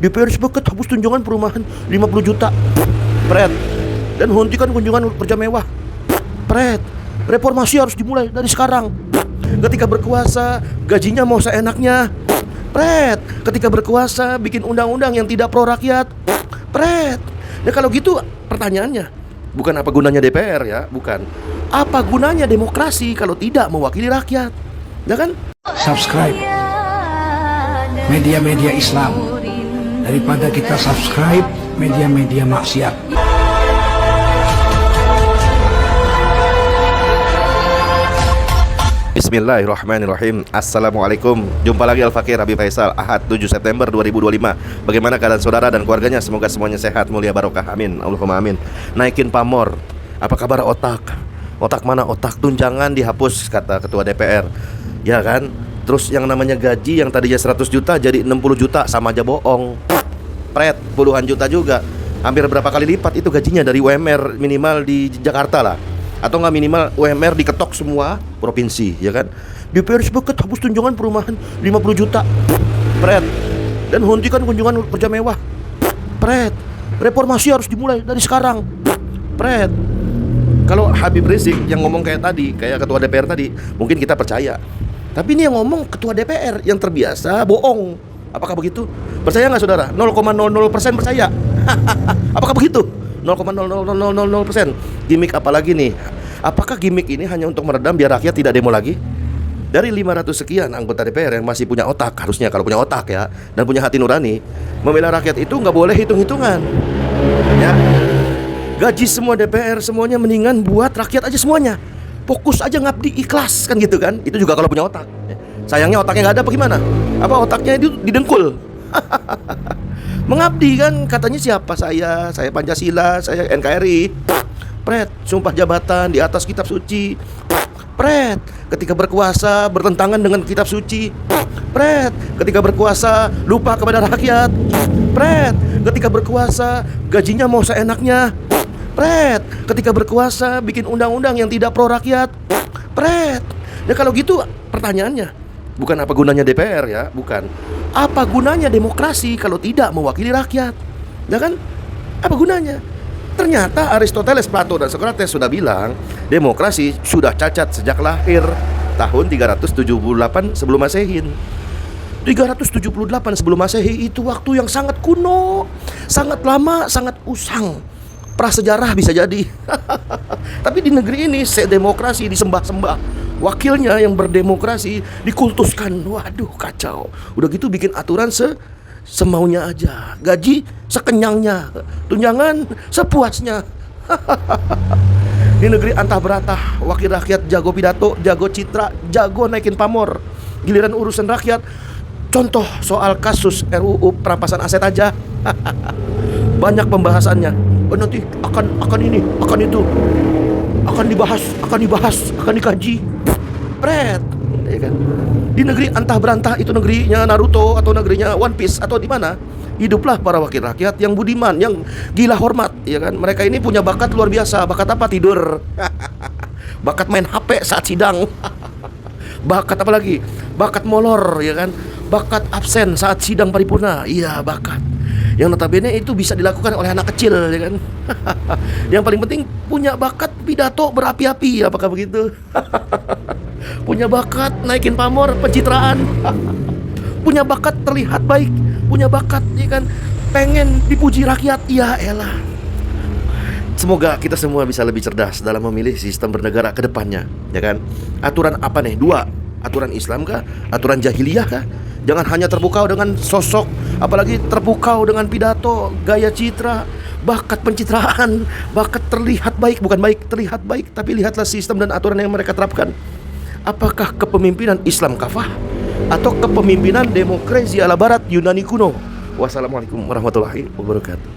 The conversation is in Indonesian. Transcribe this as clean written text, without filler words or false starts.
DPR sepakat hapus tunjangan perumahan 50 juta. Pret. Dan hentikan kunjungan kerja mewah. Pret. Reformasi harus dimulai dari sekarang. Ketika berkuasa, gajinya mau seenaknya. Pret. Ketika berkuasa, bikin undang-undang yang tidak pro rakyat. Pret. Nah kalau gitu pertanyaannya, bukan apa gunanya DPR ya, bukan. Apa gunanya demokrasi kalau tidak mewakili rakyat? Ya kan? Subscribe media-media Islam daripada kita subscribe media-media maksiat. Bismillahirrahmanirrahim. Assalamualaikum. Jumpa lagi Al-Fakir Habib Faisal, Ahad 7 September 2025. Bagaimana keadaan saudara dan keluarganya? Semoga semuanya sehat, mulia, barokah. Amin. Allahumma amin. Naikin pamor. Apa kabar otak? Otak mana otak? Tunjangan dihapus kata ketua DPR. Ya kan? Terus yang namanya gaji yang tadinya 100 juta jadi 60 juta, sama aja bohong. Pret, puluhan juta juga. Hampir berapa kali lipat itu gajinya dari UMR minimal di Jakarta lah. Atau nggak minimal UMR diketok semua provinsi, ya kan? DPR sepakat hapus tunjangan perumahan 50 juta. Pret. Dan hentikan kunjungan kerja mewah. Pret. Reformasi harus dimulai dari sekarang. Pret. Kalau Habib Rizik yang ngomong kayak tadi, kayak ketua DPR tadi, mungkin kita percaya. Tapi ini yang ngomong ketua DPR yang terbiasa bohong. Apakah begitu? Percaya nggak saudara? 0,00% percaya. Apakah begitu? 0,00000%. Gimik apa lagi nih? Apakah gimik ini hanya untuk meredam biar rakyat tidak demo lagi? Dari 500 sekian anggota DPR yang masih punya otak, harusnya kalau punya otak ya, dan punya hati nurani, membela rakyat itu nggak boleh hitung-hitungan. Ya. Gaji semua DPR semuanya mendingan buat rakyat aja semuanya. Fokus aja ngabdi, ikhlas kan gitu kan. Itu juga kalau punya otak. Sayangnya otaknya nggak ada apa gimana? Apa otaknya itu didengkul? Mengabdi kan katanya siapa? Saya Pancasila, saya NKRI. Pret, sumpah jabatan di atas kitab suci. Pret, ketika berkuasa bertentangan dengan kitab suci. Pret, ketika berkuasa lupa kepada rakyat. Pret, ketika berkuasa gajinya mau seenaknya. Pret, ketika berkuasa bikin undang-undang yang tidak pro rakyat. Pret. Ya kalau gitu pertanyaannya, bukan apa gunanya DPR ya, bukan. Apa gunanya demokrasi kalau tidak mewakili rakyat? Ya kan? Apa gunanya? Ternyata Aristoteles, Plato, dan Socrates sudah bilang demokrasi sudah cacat sejak lahir tahun 378 sebelum Masehi. 378 sebelum Masehi itu waktu yang sangat kuno, sangat lama, sangat usang. Prasejarah bisa jadi. Tapi di negeri ini demokrasi disembah-sembah. Wakilnya yang berdemokrasi dikultuskan. Waduh, kacau. Udah gitu bikin aturan semaunya aja. Gaji sekenyangnya, tunjangan sepuasnya. Di negeri antah beratah, wakil rakyat jago pidato, jago citra, jago naikin pamor. Giliran urusan rakyat, contoh soal kasus RUU perampasan aset aja. Banyak pembahasannya. Nanti akan ini, akan itu, akan dibahas, akan dikaji. Pret, ya kan? Di negeri antah berantah, itu negerinya Naruto atau negerinya One Piece atau di mana? Hiduplah para wakil rakyat yang budiman, yang gila hormat, ya kan? Mereka ini punya bakat luar biasa. Bakat apa? Tidur. Bakat main HP saat sidang. Bakat apa lagi? Bakat molor, ya kan? Bakat absen saat sidang paripurna. Iya, bakat. Yang notabene itu bisa dilakukan oleh anak kecil, ya kan? Yang paling penting punya bakat pidato berapi-api, apakah begitu? Punya bakat naikin pamor, pencitraan. Punya bakat terlihat baik, punya bakat, ya kan, pengen dipuji rakyat. Ya elah. Semoga kita semua bisa lebih cerdas dalam memilih sistem bernegara ke depannya, ya kan? Aturan apa nih? Dua. Aturan Islam kah? Aturan jahiliyah kah? Jangan hanya terpukau dengan sosok, apalagi terpukau dengan pidato, gaya citra, bakat pencitraan, bakat terlihat baik, bukan baik terlihat baik, tapi lihatlah sistem dan aturan yang mereka terapkan. Apakah kepemimpinan Islam kafah atau kepemimpinan demokrasi ala barat Yunani kuno? Wassalamualaikum warahmatullahi wabarakatuh.